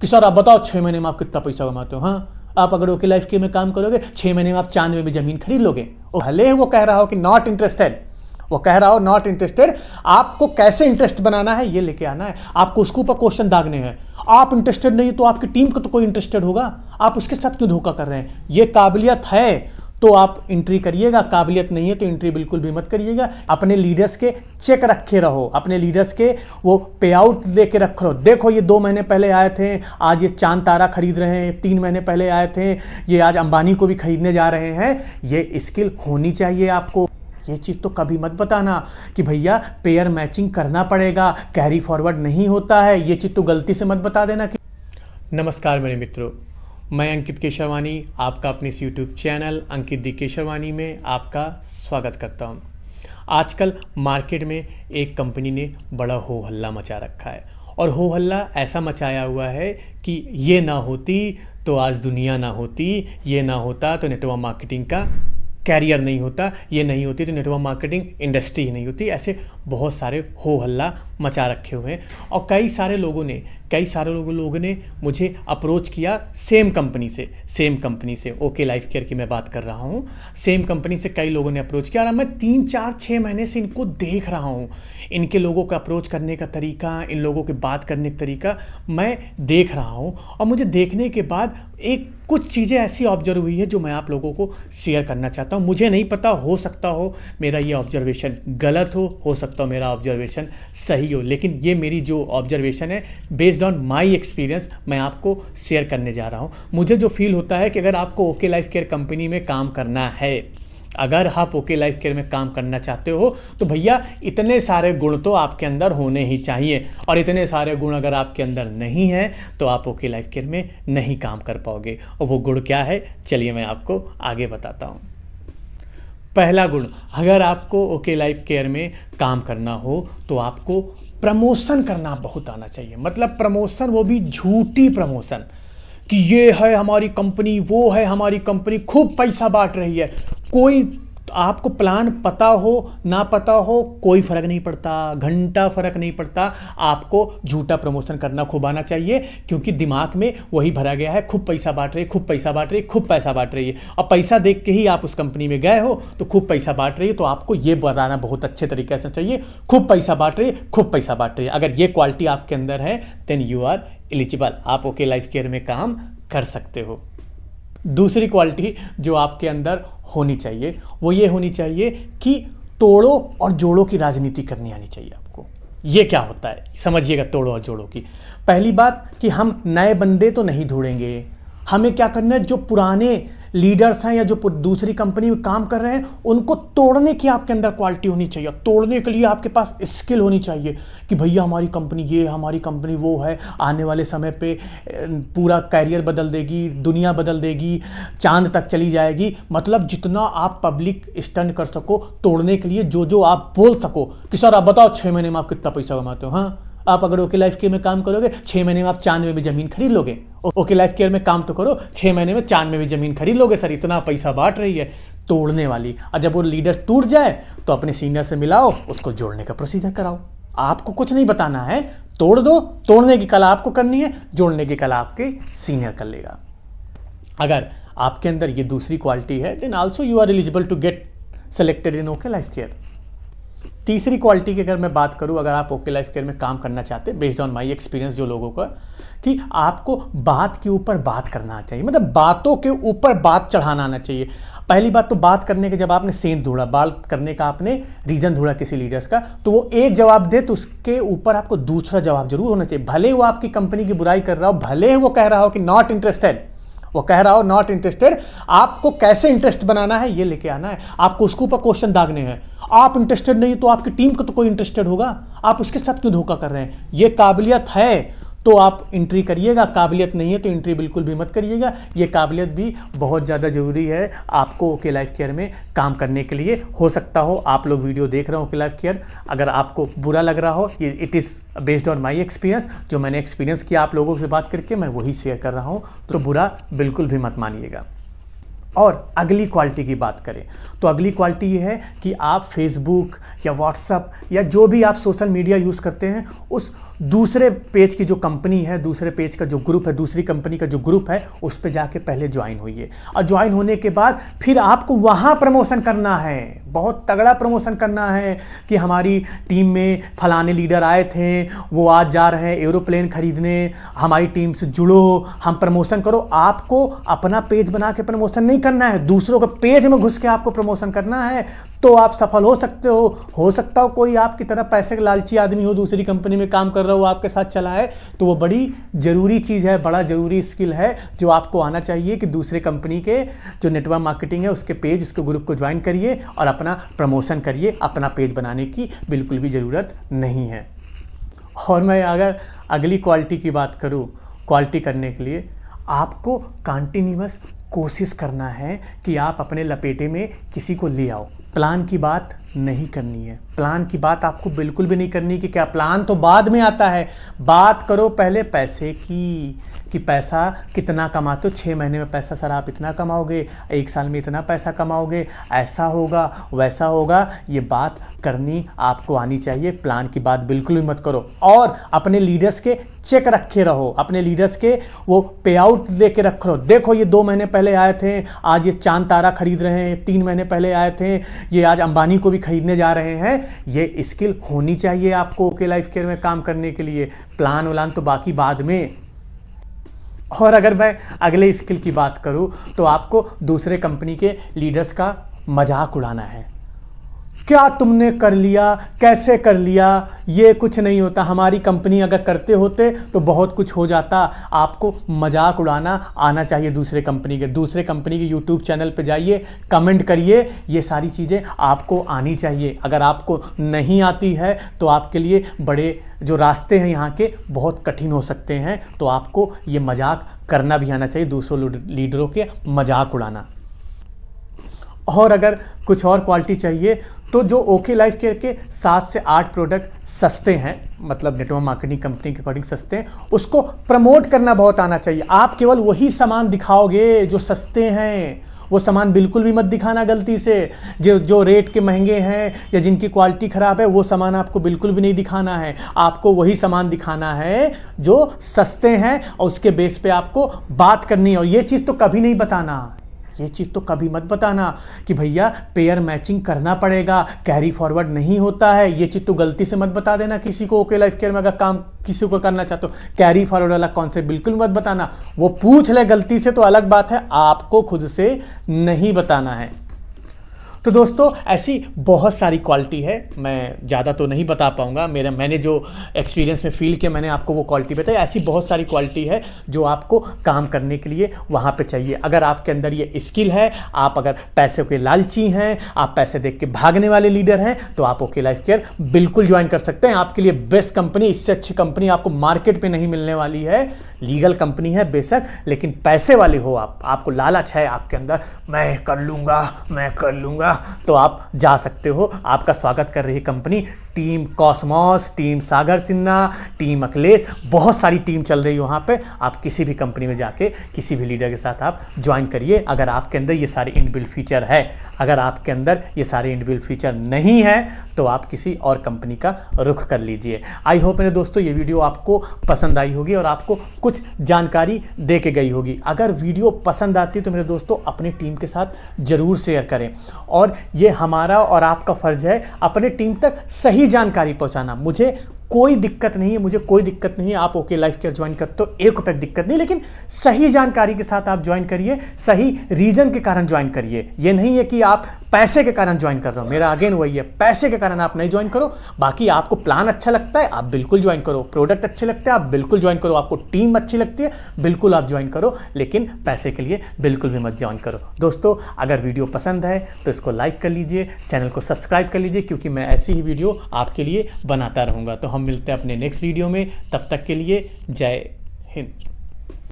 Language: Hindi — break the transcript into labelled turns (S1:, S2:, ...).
S1: कि सर आप बताओ 6 महीने में आप कितना पैसा कमाते हो। हाँ, आप अगर ओके लाइफ के में काम करोगे 6 महीने में आप चांद में भी जमीन खरीद लोगे। भले वो कह रहा हो कि नॉट इंटरेस्टेड, वो कह रहा हो नॉट इंटरेस्टेड, आपको कैसे इंटरेस्ट बनाना है ये लेके आना है। आपको उसके ऊपर क्वेश्चन दागने हैं। आप इंटरेस्टेड नहीं तो आपकी टीम को तो कोई इंटरेस्टेड होगा, आप उसके साथ क्यों धोखा कर रहे हैं। ये काबिलियत है तो आप एंट्री करिएगा, काबिलियत नहीं है तो एंट्री बिल्कुल भी मत करिएगा। अपने लीडर्स के चेक रखे रहो, अपने लीडर्स के वो पे आउट लेके रख रहो। देखो ये 2 महीने पहले आए थे, आज ये चांद तारा खरीद रहे हैं, 3 महीने पहले आए थे, ये आज अंबानी को भी खरीदने जा रहे हैं। ये स्किल होनी चाहिए आपको। ये चीज़ तो कभी मत बताना कि भैया पेयर मैचिंग करना पड़ेगा, कैरी फॉरवर्ड नहीं होता है। ये चीज़ तो गलती से मत बता देना कि। नमस्कार मेरे मित्रों, मैं अंकित केशरवानी आपका अपने इस YouTube channel Ankit the Kesharwani में आपका स्वागत करता हूं। आजकल मार्केट में एक कंपनी ने बड़ा हो हल्ला मचा रखा है, और हो हल्ला ऐसा मचाया हुआ है कि ये ना होती तो आज दुनिया ना होती, ये ना होता तो नेटवर्क मार्केटिंग का कैरियर नहीं होता, ये नहीं होती तो नेटवर्क मार्केटिंग इंडस्ट्री ही नहीं होती। ऐसे बहुत सारे हो हल्ला मचा रखे हुए हैं, और कई सारे लोगों ने मुझे अप्रोच किया सेम कंपनी से ओके लाइफ केयर की मैं बात कर रहा हूँ। सेम कंपनी से कई लोगों ने अप्रोच किया, और मैं 3, 4, 6 महीने से इनको देख रहा हूँ। इनके लोगों का अप्रोच करने का तरीका, इन लोगों के बात करने का तरीका मैं देख रहा हूँ, और मुझे देखने के बाद कुछ चीज़ें ऐसी ऑब्जर्व हुई है जो मैं आप लोगों को शेयर करना चाहता हूँ। मुझे नहीं पता, हो सकता हो मेरा ये ऑब्जर्वेशन गलत हो सकता हो मेरा ऑब्जर्वेशन सही हो, लेकिन ये मेरी जो ऑब्जर्वेशन है बेस्ड ऑन माई एक्सपीरियंस मैं आपको शेयर करने जा रहा हूँ। मुझे जो फील होता है कि अगर आपको ओके लाइफ केयर कंपनी में काम करना है, अगर आप ओके लाइफ केयर में काम करना चाहते हो तो भैया इतने सारे गुण तो आपके अंदर होने ही चाहिए, और इतने सारे गुण अगर आपके अंदर नहीं है तो आप ओके लाइफ केयर में नहीं काम कर पाओगे। और वो गुण क्या है, चलिए मैं आपको आगे बताता हूँ। पहला गुण, अगर आपको ओके लाइफ केयर में काम करना हो तो आपको प्रमोशन करना बहुत आना चाहिए। मतलब प्रमोशन, वो भी झूठी प्रमोशन कि ये है हमारी कंपनी, वो है हमारी कंपनी, खूब पैसा बांट रही है। कोई आपको प्लान पता हो ना पता हो कोई फर्क नहीं पड़ता, घंटा फर्क नहीं पड़ता, आपको झूठा प्रमोशन करना खूब आना चाहिए, क्योंकि दिमाग में वही भरा गया है, खूब पैसा बांट रही है, खूब पैसा बांट रही है, खूब पैसा बांट रही है। और पैसा देख के ही आप उस कंपनी में गए हो तो खूब पैसा बांट रही है, तो आपको ये बताना बहुत अच्छे तरीके से चाहिए, खूब पैसा बांट रही है, खूब पैसा बांट रही है। अगर ये क्वालिटी आपके अंदर है देन यू आर एलिजिबल, आप ओके लाइफ केयर में काम कर सकते हो। दूसरी क्वालिटी जो आपके अंदर होनी चाहिए वो ये होनी चाहिए कि तोड़ो और जोड़ो की राजनीति करनी आनी चाहिए आपको। ये क्या होता है समझिएगा, तोड़ो और जोड़ो की। पहली बात कि हम नए बंदे तो नहीं ढूंढेंगे, हमें क्या करना है, जो पुराने लीडर्स हैं या जो दूसरी कंपनी में काम कर रहे हैं उनको तोड़ने की आपके अंदर क्वालिटी होनी चाहिए। तोड़ने के लिए आपके पास स्किल होनी चाहिए कि भैया हमारी कंपनी ये, हमारी कंपनी वो है, आने वाले समय पे पूरा कैरियर बदल देगी, दुनिया बदल देगी, चांद तक चली जाएगी। मतलब जितना आप पब्लिक स्टंट कर सको तोड़ने के लिए, जो आप बोल सको कि सर आप बताओ 6 महीने में आप कितना पैसा कमाते हो। हाँ, आप अगर ओके लाइफ केयर में काम करोगे 6 महीने में आप चांद में भी जमीन खरीद लोगे। ओके लाइफ केयर में काम तो करो, 6 महीने में चांद में भी जमीन खरीद लोगे। सर इतना पैसा बांट रही है, तोड़ने वाली। और जब वो लीडर टूट जाए तो अपने सीनियर से मिलाओ, उसको जोड़ने का प्रोसीजर कराओ। आपको कुछ नहीं बताना है, तोड़ दो। तोड़ने की कला आपको करनी है, जोड़ने की कला आपके सीनियर कर लेगा। अगर आपके अंदर ये दूसरी क्वालिटी है then also you are eligible to get selected in okay life care. तीसरी क्वालिटी की अगर मैं बात करूं, अगर आप ओके लाइफ केयर में काम करना चाहते हैं बेस्ड ऑन माय एक्सपीरियंस जो लोगों का, कि आपको बात के ऊपर बात करना चाहिए। मतलब बातों के ऊपर बात चढ़ाना आना चाहिए। पहली बात तो बात करने के जब आपने सेंस ढूंढा, बात करने का आपने रीजन ढूंढा किसी लीडर्स का, तो वो एक जवाब दे तो उसके ऊपर आपको दूसरा जवाब जरूर होना चाहिए। भले वो आपकी कंपनी की बुराई कर रहा हो, भले वो कह रहा हो कि नॉट इंटरेस्टेड, वो कह रहा हो नॉट इंटरेस्टेड, आपको कैसे इंटरेस्ट बनाना है ये लेके आना है। आपको उसके ऊपर क्वेश्चन दागने हैं। आप इंटरेस्टेड नहीं तो आपकी टीम को तो कोई इंटरेस्टेड होगा, आप उसके साथ क्यों धोखा कर रहे हैं। ये काबिलियत है तो आप एंट्री करिएगा, काबिलियत नहीं है तो एंट्री बिल्कुल भी मत करिएगा। ये काबिलियत भी बहुत ज़्यादा ज़रूरी है आपको ओके लाइफ केयर में काम करने के लिए। हो सकता हो आप लोग वीडियो देख रहे हो ओके लाइफ केयर, अगर आपको बुरा लग रहा हो, ये it is based on my experience, जो मैंने एक्सपीरियंस किया आप लोगों से बात करके मैं वही शेयर कर रहा हूँ, तो बुरा बिल्कुल भी मत मानिएगा। और अगली क्वालिटी की बात करें तो अगली क्वालिटी ये है कि आप फेसबुक या व्हाट्सअप या जो भी आप सोशल मीडिया यूज़ करते हैं उस दूसरे पेज की जो कंपनी है, दूसरे पेज का जो ग्रुप है, दूसरी कंपनी का जो ग्रुप है, उस पे जाके पहले ज्वाइन होइए और ज्वाइन होने के बाद फिर आपको वहाँ प्रमोशन करना है, बहुत तगड़ा प्रमोशन करना है कि हमारी टीम में फलाने लीडर आए थे, वो आज जा रहे हैं एरोप्लेन खरीदने, हमारी टीम से जुड़ो, हम प्रमोशन करो। आपको अपना पेज बना के प्रमोशन नहीं करना है, दूसरों के पेज में घुस के आपको प्रमोशन करना है, तो आप सफल हो सकते हो सकता हो कोई आपकी तरह पैसे का लालची आदमी हो, दूसरी कंपनी में काम कर रहा हो, आपके साथ चला है, तो वो बड़ी ज़रूरी चीज़ है, बड़ा ज़रूरी स्किल है जो आपको आना चाहिए कि दूसरे कंपनी के जो नेटवर्क मार्केटिंग है उसके पेज, उसके ग्रुप को ज्वाइन करिए और अपना प्रमोशन करिए। अपना पेज बनाने की बिल्कुल भी ज़रूरत नहीं है। और मैं अगर अगली क्वालिटी की बात करूँ, क्वालिटी करने के लिए आपको कंटिन्यूअस कोशिश करना है कि आप अपने लपेटे में किसी को ले आओ। प्लान की बात नहीं करनी है, प्लान की बात आपको बिल्कुल भी नहीं करनी कि क्या प्लान तो बाद में आता है। बात करो पहले पैसे की कि पैसा कितना कमाते हो, 6 महीने में पैसा सर आप इतना कमाओगे, 1 साल में इतना पैसा कमाओगे, ऐसा होगा वैसा होगा, ये बात करनी आपको आनी चाहिए। प्लान की बात बिल्कुल भी मत करो और अपने लीडर्स के चेक रखे रहो, अपने लीडर्स के वो पे आउट दे के रखो। देखो ये 2 महीने पहले आए थे, आज ये चांद तारा खरीद रहे हैं, 3 महीने पहले आए थे, ये आज अंबानी को भी खरीदने जा रहे हैं। ये स्किल होनी चाहिए आपको ओके लाइफ केयर में काम करने के लिए। प्लान व्लान तो बाकी बाद में। और अगर मैं अगले स्किल की बात करूं तो आपको दूसरे कंपनी के लीडर्स का मजाक उड़ाना है। क्या तुमने कर लिया, कैसे कर लिया, ये कुछ नहीं होता, हमारी कंपनी अगर करते होते तो बहुत कुछ हो जाता। आपको मजाक उड़ाना आना चाहिए दूसरे कंपनी के यूट्यूब चैनल पे जाइए, कमेंट करिए, ये सारी चीज़ें आपको आनी चाहिए। अगर आपको नहीं आती है तो आपके लिए बड़े जो रास्ते हैं यहाँ के बहुत कठिन हो सकते हैं, तो आपको ये मजाक करना भी आना चाहिए, दूसरों लीडरों के मजाक उड़ाना। और अगर कुछ और क्वालिटी चाहिए तो जो ओके लाइफ केयर के 7 से 8 प्रोडक्ट सस्ते हैं, मतलब नेटवर्क मार्केटिंग कंपनी के अकॉर्डिंग सस्ते हैं, उसको प्रमोट करना बहुत आना चाहिए। आप केवल वही सामान दिखाओगे जो सस्ते हैं, वो सामान बिल्कुल भी मत दिखाना गलती से। जो रेट के महंगे हैं या जिनकी क्वालिटी ख़राब है वो सामान आपको बिल्कुल भी नहीं दिखाना है। आपको वही सामान दिखाना है जो सस्ते हैं और उसके बेस पे आपको बात करनी है। और ये चीज़ तो कभी नहीं बताना, ये चीज़ तो कभी मत बताना कि भैया पेयर मैचिंग करना पड़ेगा, कैरी फॉरवर्ड नहीं होता है। ये चीज़ तो गलती से मत बता देना किसी को ओके लाइफ केयर में अगर काम किसी को करना चाहते हो। कैरी फॉरवर्ड वाला कॉन्सेप्ट बिल्कुल मत बताना, वो पूछ ले गलती से तो अलग बात है, आपको खुद से नहीं बताना है। तो दोस्तों ऐसी बहुत सारी क्वालिटी है, मैं ज़्यादा तो नहीं बता पाऊँगा, मैंने जो एक्सपीरियंस में फील किया मैंने आपको वो क्वालिटी बताई। ऐसी बहुत सारी क्वालिटी है जो आपको काम करने के लिए वहाँ पे चाहिए। अगर आपके अंदर ये स्किल है, आप अगर पैसे के लालची हैं, आप पैसे देख के भागने वाले लीडर हैं, तो आप ओके लाइफ केयर बिल्कुल ज्वाइन कर सकते हैं। आपके लिए बेस्ट कंपनी, इससे अच्छी कंपनी आपको मार्केट में नहीं मिलने वाली है। लीगल कंपनी है बेशक, लेकिन पैसे वाले हो आप, आपको लालच है आपके अंदर, मैं कर लूँगा, तो आप जा सकते हो। आपका स्वागत कर रही है कंपनी टीम कॉस्मॉस, टीम सागर सिन्हा, टीम अखिलेश, बहुत सारी टीम चल रही है वहाँ पे। आप किसी भी कंपनी में जाके किसी भी लीडर के साथ आप ज्वाइन करिए अगर आपके अंदर ये सारे इनबिल्ट फीचर है। अगर आपके अंदर ये सारे इनबिल्ट फीचर नहीं है तो आप किसी और कंपनी का रुख कर लीजिए। आई होप मेरे दोस्तों ये वीडियो आपको पसंद आई होगी और आपको कुछ जानकारी दे के गई होगी। अगर वीडियो पसंद आती है तो मेरे दोस्तों अपनी टीम के साथ ज़रूर शेयर करें। और ये हमारा और आपका फ़र्ज़ है अपने टीम तक सही जानकारी पहुंचाना। मुझे कोई दिक्कत नहीं है, आप ओके लाइफ केयर ज्वाइन करते हो, 1 रुपये की दिक्कत नहीं, लेकिन सही जानकारी के साथ आप ज्वाइन करिए, सही रीजन के कारण ज्वाइन करिए। ये नहीं है कि आप पैसे के कारण ज्वाइन कर रहे हो, मेरा अगेन वही है, पैसे के कारण आप नहीं ज्वाइन करो। बाकी आपको प्लान अच्छा लगता है आप बिल्कुल ज्वाइन करो, प्रोडक्ट अच्छे लगते हैं आप बिल्कुल ज्वाइन करो, आपको टीम अच्छी लगती है बिल्कुल आप ज्वाइन करो, लेकिन पैसे के लिए बिल्कुल भी मत ज्वाइन करो। दोस्तों अगर वीडियो पसंद है तो इसको लाइक कर लीजिए, चैनल को सब्सक्राइब कर लीजिए, क्योंकि मैं ऐसी ही वीडियो आपके लिए बनाता रहूँगा। तो हम मिलते हैं अपने नेक्स्ट वीडियो में, तब तक के लिए जय हिंद।